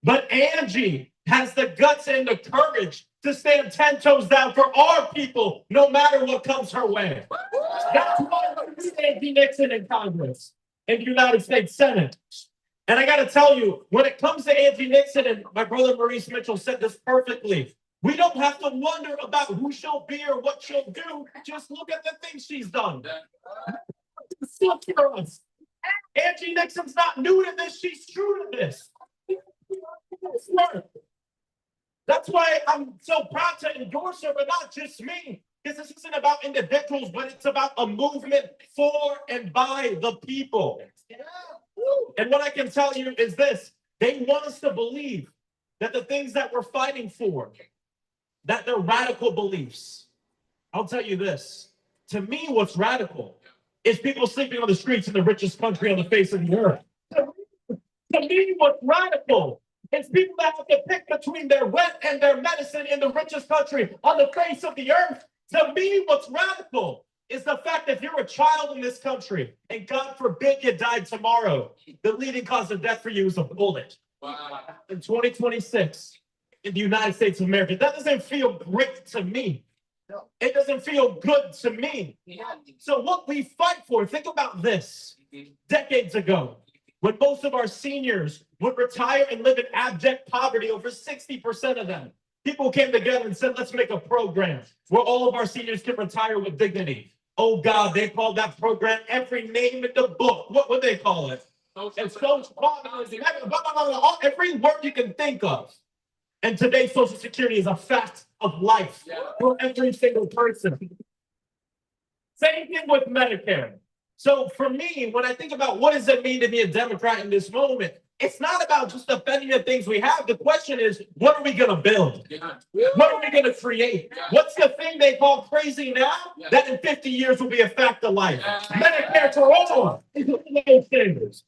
But Angie has the guts and the courage to stand 10 toes down for our people, no matter what comes her way. That's why we need Angie Nixon in Congress, in the United States Senate. And I got to tell you, when it comes to Angie Nixon, and my brother Maurice Mitchell said this perfectly, we don't have to wonder about who she'll be or what she'll do. Just look at the things she's done. For us. Angie Nixon's not new to this. She's true to this. That's why I'm so proud to endorse her, but not just me. Because this isn't about individuals, but it's about a movement for and by the people. And what I can tell you is this. They want us to believe that the things that we're fighting for, that they're radical beliefs. I'll tell you this. To me, what's radical is people sleeping on the streets in the richest country on the face of the earth. To me, what's radical is people that have to pick between their rent and their medicine in the richest country on the face of the earth. To me, what's radical is the fact that if you're a child in this country and God forbid you died tomorrow, the leading cause of death for you is a bullet. Wow. In 2026 in the United States of America, that doesn't feel great to me. It doesn't feel good to me. So what we fight for, think about this. Decades ago, when most of our seniors would retire and live in abject poverty, over 60% of them, people came together and said, let's make a program where all of our seniors can retire with dignity. Oh God, they called that program every name in the book. What would they call it? And every word you can think of. And today, Social Security is a fact of life for every single person. Same thing with Medicare. So for me, when I think about what does it mean to be a Democrat in this moment, it's not about just defending the things we have. The question is, what are we going to build? What are we going to create? What's the thing they call crazy now that in 50 years will be a fact of life? Medicare for all. Those things.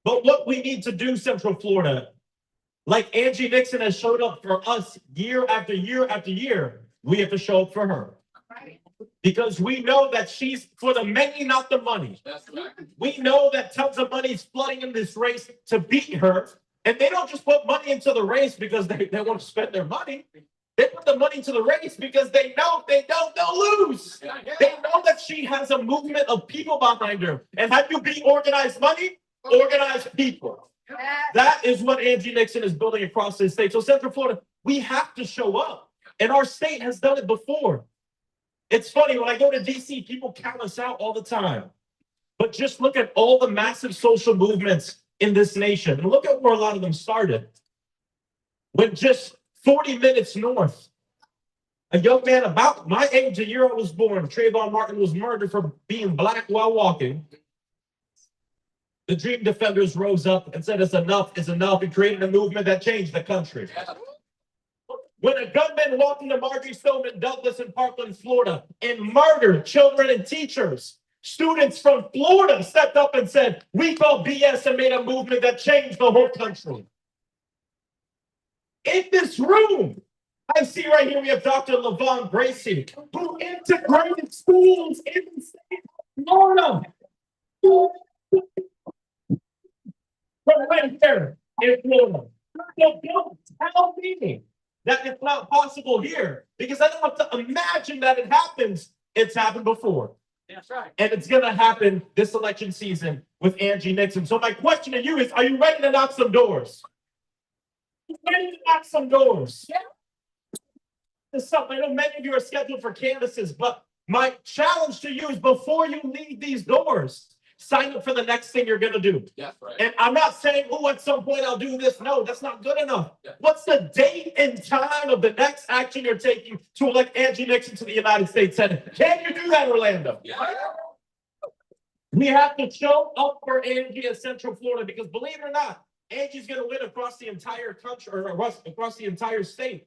But what we need to do, Central Florida, like Angie Nixon has showed up for us year after year after year, we have to show up for her. Because we know that she's for the many, not the money. We know that tons of money is flooding in this race to beat her. And they don't just put money into the race because they want to spend their money. They put the money into the race because they know if they don't, they'll lose. They know that she has a movement of people behind her. And how do you beat organized money? Organized people. That is what Angie Nixon is building across this state. So Central Florida, we have to show up. And our state has done it before. It's funny, when I go to DC, people count us out all the time. But just look at all the massive social movements in this nation. And look at where a lot of them started. When just 40 minutes north, a young man about my age, the year I was born, Trayvon Martin, was murdered for being black while walking. The Dream Defenders rose up and said, it's enough is enough, and created a movement that changed the country. When a gunman walked into Marjorie Stoneman Douglas in Parkland, Florida, and murdered children and teachers, students from Florida stepped up and said, we call BS, and made a movement that changed the whole country. In this room, I see right here, we have Dr. LaVon Gracie, who integrated schools in the state of Florida. From right here in Florida. So don't tell me that it's not possible here, because I don't have to imagine that it happens. It's happened before. That's right. And it's going to happen this election season with Angie Nixon. So my question to you is, are you ready to knock some doors? Ready to knock some doors? Yeah. This something, I know many of you are scheduled for canvases, but my challenge to you is, before you leave these doors, sign up for the next thing you're going to do. That's right. And I'm not saying, oh, at some point I'll do this. No, that's not good enough. Yeah. What's the date and time of the next action you're taking to elect Angie Nixon to the United States Senate? Can you do that, Orlando? Yeah. We have to show up for Angie in Central Florida, because believe it or not, Angie's going to win across the entire country, or across the entire state.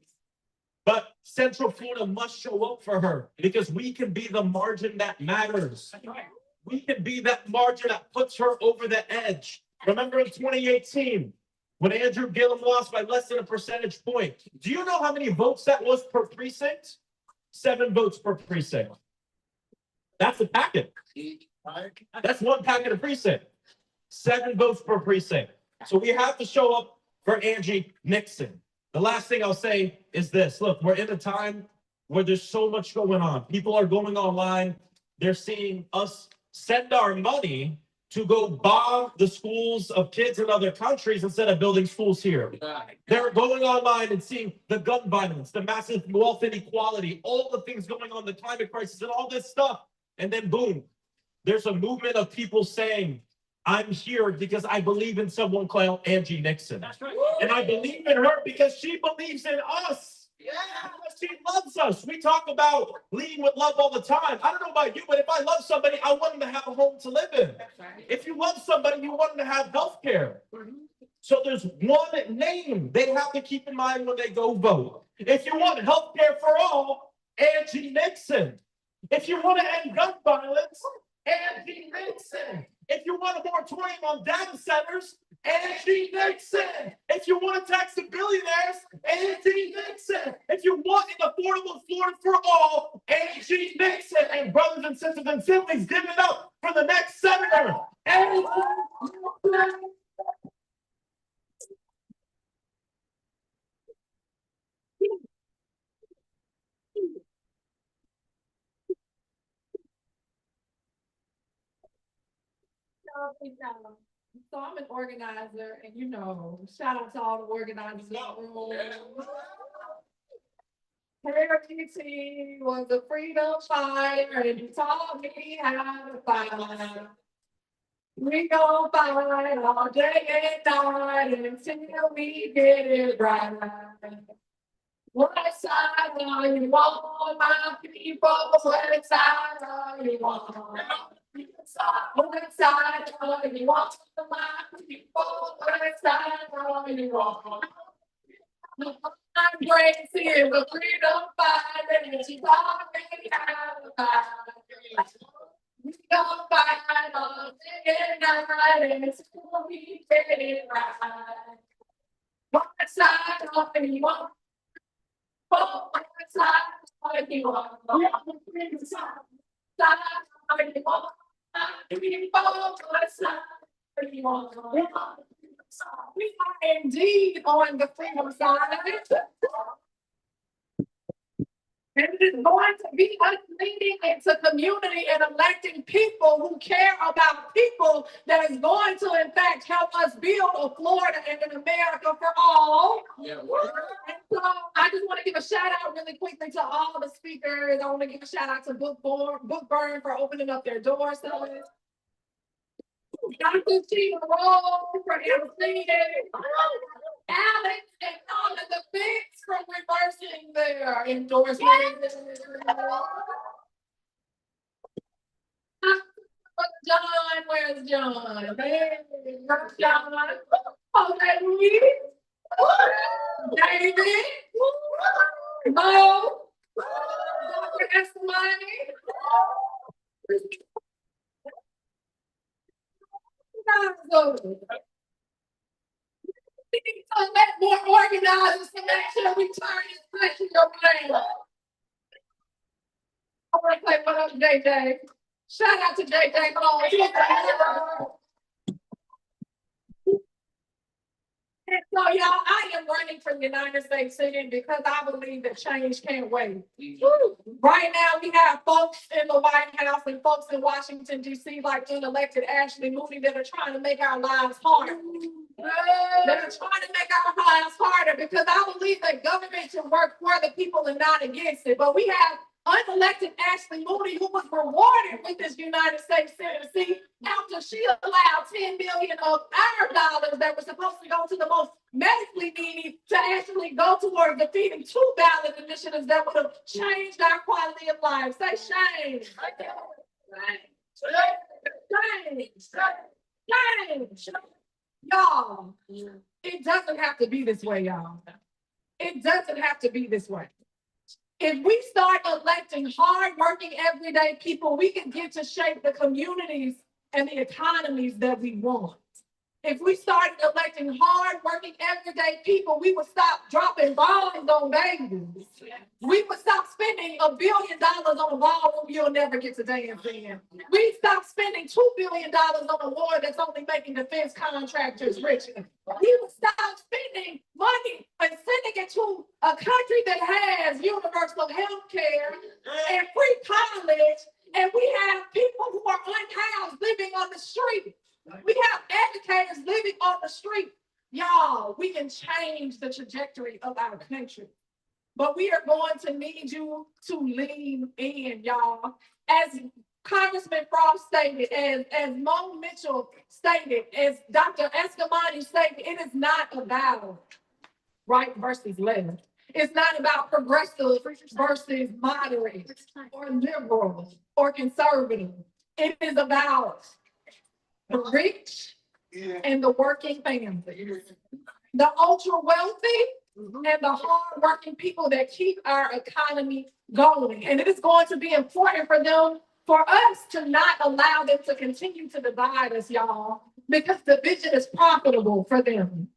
But Central Florida must show up for her, because we can be the margin that matters. That's right. We can be that margin that puts her over the edge. Remember in 2018, when Andrew Gillum lost by less than a percentage point, do you know how many votes that was per precinct? 7 votes per precinct. That's a packet. That's one packet of precinct. 7 votes per precinct. So we have to show up for Angie Nixon. The last thing I'll say is this. Look, we're in a time where there's so much going on. People are going online. They're seeing us send our money to go bomb the schools of kids in other countries instead of building schools here. They're going online and seeing the gun violence, the massive wealth inequality, all the things going on, the climate crisis and all this stuff. And then boom, there's a movement of people saying, I'm here because I believe in someone called Angie Nixon. That's right. And I believe in her because she believes in us. Yeah, she loves us. We talk about leading with love all the time. I don't know about you, but if I love somebody, I want them to have a home to live in. Right. If you love somebody, you want them to have health care. Mm-hmm. So there's one name they have to keep in mind when they go vote. If you want health care for all, Angie Nixon. If you want to end gun violence, Angie Nixon. If you want a moratorium on data centers, Angie Nixon. If you want to tax the billionaires, Angie Nixon. If you want an affordable Florida for all, Angie Nixon. And brothers and sisters and siblings, give it up for the next senator. Angie Nixon. So I'm an organizer, and shout out to all the organizers in the room. Heritage was a freedom fighter, and he taught me how to fight. We gon' fight all day and night until we get it right. What side are you on, my people? What side are you on? What side are you on, my people? What side are you on? I'm crazy in the freedom fighter, and she taught me how to fight. We gon' fight all day and night until we get it right. What side are you on? What side are you on? What side are you on? What side are you on? We are indeed on the freedom side. And it is going to be us leading into community and electing people who care about people that is going to, in fact, help us build a Florida and an America for all. Yeah. And so I just want to give a shout out really quickly to all the speakers. I want to give a shout out to Bookburn for opening up their doors to us. Dr. Sheila Rose for emceeing. Alex and all of the bigs for reversing their endorsement. John, where's John? Hey, John. Okay, David. Mo. Dr. Esmani. We need to let more organizers to make sure we turn this place in your brain. I want to say what up, JJ. Shout out to JJ. And so, y'all, I am running for the United States Senate because I believe that change can't wait. Right now, we have folks in the White House and folks in Washington, D.C., like unelected Ashley Moody, that are trying to make our lives harder. That are trying to make our lives harder because I believe that government should work for the people and not against it. But we have unelected Ashley Moody, who was rewarded with this United States Senate seat after she allowed $10 million of our dollars that were supposed to go to the most medically needy to actually go toward defeating 2 ballot initiatives that would have changed our quality of life. Say shame. Shame. Y'all, it doesn't have to be this way, y'all. It doesn't have to be this way. If we start electing hardworking, everyday people, we can get to shape the communities and the economies that we want. If we started electing hardworking, everyday people, we would stop dropping bombs on babies. We would stop spending $1 billion on a ballroom you'll never get to dance in. We stop spending $2 billion on a war that's only making defense contractors richer. We would stop spending money and sending it to a country that has universal health care and free college, and we have people who are unhoused living on the street. We have educators living on the street. Y'all, we can change the trajectory of our country. But we are going to need you to lean in, y'all. As Congressman Frost stated, as Mo Mitchell stated, as Dr. Escamani stated, it is not about right versus left. It's not about progressive versus moderate or liberal or conservative. It is about the rich and the working families, the ultra wealthy and the hardworking people that keep our economy going. And it is going to be important for us to not allow them to continue to divide us, y'all, because division is profitable for them.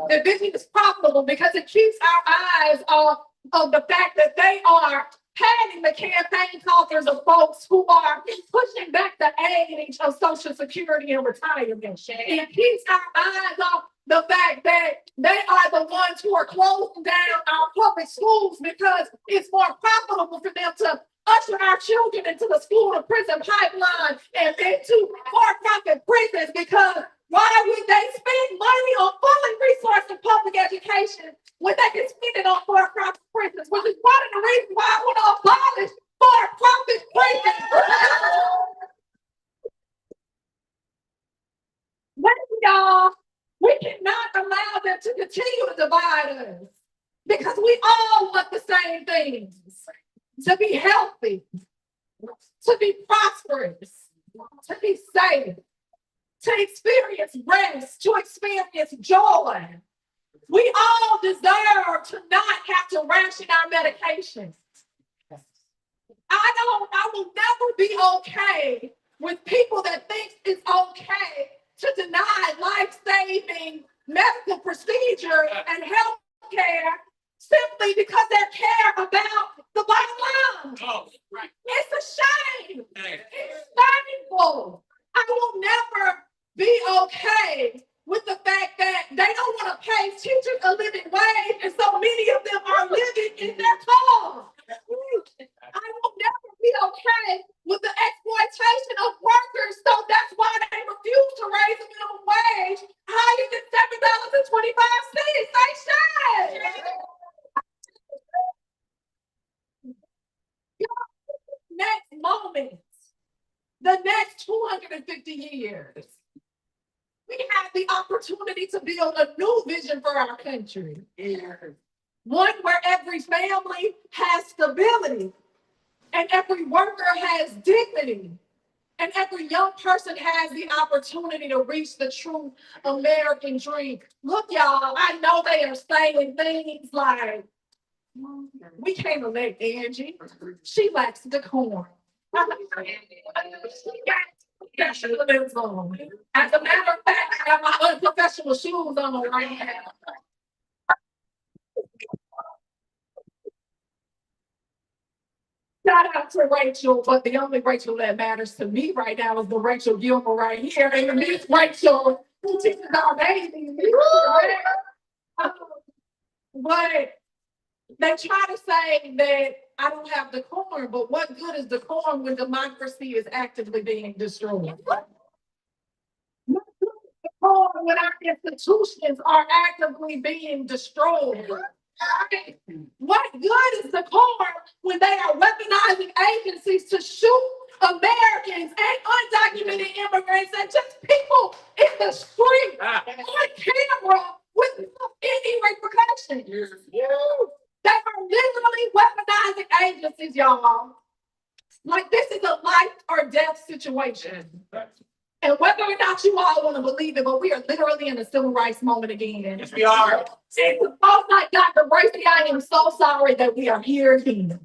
The vision is profitable because it keeps our eyes off of the fact that they are padding the campaign coffers of folks who are pushing back the age of Social Security and retirement. It keeps our eyes off the fact that they are the ones who are closing down our public schools because it's more profitable for them to usher our children into the school to prison pipeline and into for-profit prisons, because why would they spend money on fully resourced public education when they can spend it on for-profit prisons, which is one of the reasons why I want to abolish for-profit prisons. Listen, y'all, we cannot allow them to continue to divide us because we all want the same things: to be healthy, to be prosperous, to be safe, to experience rest, to experience joy. We all deserve to not have to ration our medications. I will never be okay with people that think it's okay to deny life-saving medical procedures and health care simply because they care about the bottom line. Oh, right. It's a shame. Hey. It's shameful. I will never be okay with the fact that they don't want to pay teachers a living wage, and so many of them are living in their cars. I will never be okay with the exploitation of workers, so that's why they refuse to raise the minimum wage higher than $7.25. They should. Next moment, the next 250 years, we have the opportunity to build a new vision for our country. One where every family has stability, and every worker has dignity, and every young person has the opportunity to reach the true American dream. Look, y'all, I know they are saying things like, we can't elect Angie. She lacks decorum. As a matter of fact, I have my unprofessional shoes on right now. Shout out to Rachel, but the only Rachel that matters to me right now is the Rachel Gilmore right here. And Miss Rachel, who teaches our baby. But they try to say that I don't have decorum, but what good is decorum when democracy is actively being destroyed? When our institutions are actively being destroyed. What good is decorum when they are weaponizing agencies to shoot Americans and undocumented immigrants and just people in the street on camera with any repercussions? They are literally weaponizing agencies, y'all. Like this is a life or death situation. And whether or not you all want to believe it, but we are literally in a civil rights moment again. Yes, we are. And folks like Dr. Bracey, I am so sorry that we are here again.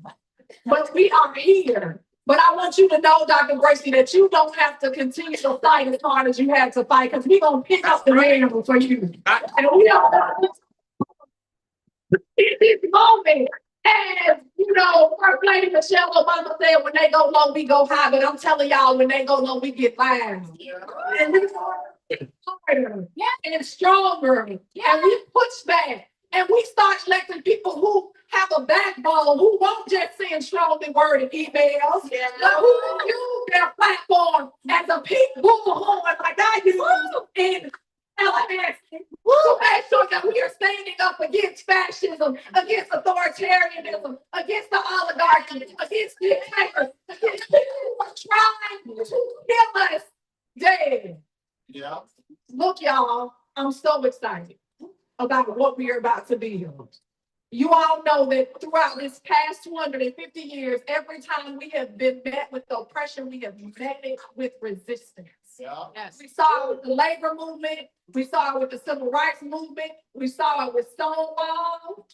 But we are here. But I want you to know, Dr. Bracey, that you don't have to continue to fight as hard as you had to fight, because we're going to pick up the mantle for you. And we don't in this moment. And, you know, First Lady Michelle Obama said, when they go low, we go high. But I'm telling y'all, when they go low, we get loud. And we harder and stronger. And we push back. And we start electing people who have a backbone, who won't just send strongly worded emails, but who will use their platform as a pink bullhorn like I use in LMS. To make sure that we are standing up against fascism, against authoritarianism, against the oligarchy, against dictators, against people who are trying to kill us dead. Yeah. Look, y'all, I'm so excited about what we are about to build. You all know that throughout this past 250 years, every time we have been met with oppression, we have met it with resistance. Yeah. Yes. We saw it with the labor movement. We saw it with the civil rights movement. We saw it with Stonewall.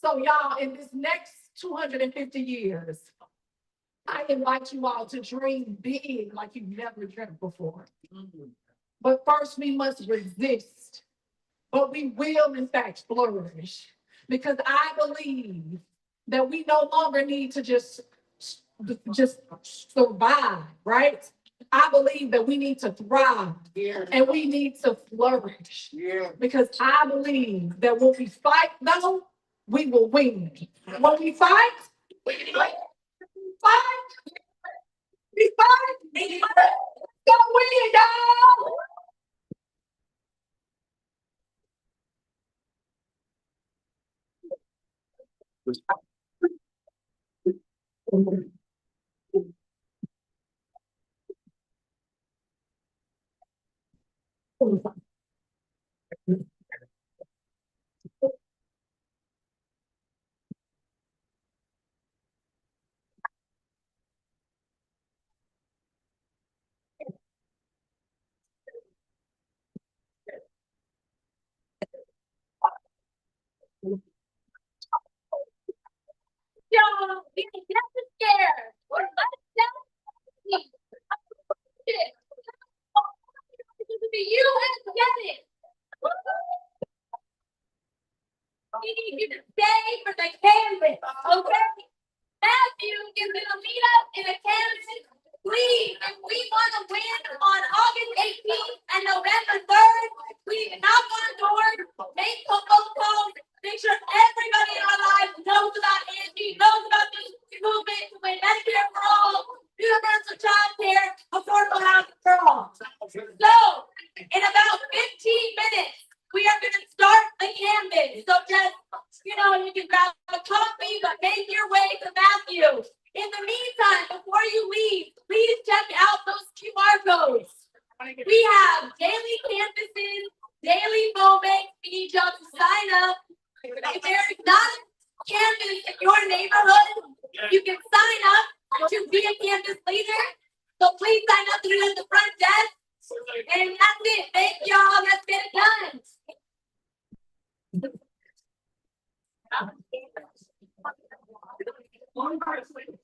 So y'all, in this next 250 years, I invite you all to dream big like you've never dreamt before. But first, we must resist but we will in fact flourish. Because I believe that we no longer need to just survive, right? I believe that we need to thrive and we need to flourish. Because I believe that when we fight, though, we will win. When we fight, we fight, we fight, we go win, y'all. Y'all, we can get scared. We're to you and get it. We need you to stay for the canvas, okay? Matthew is gonna meet us in a canvas. Please, if we want to win on August 18th and November 3rd, we need to knock on doors, make some phone calls, make sure everybody in our lives knows about Angie, knows about this movement to win Medicare for all, universal child care, affordable housing for all. So, in about 15 minutes, we are going to start the canvas. So just, you can grab a coffee, but make your way to Matthew. In the meantime, before you leave, please check out those QR codes. We have daily canvases, daily moments. We need y'all to sign up. If there's not a canvas in your neighborhood, you can sign up to be a canvas leader. So please sign up to do it at the front desk. And that's it. Thank y'all. Let's get it done. One person.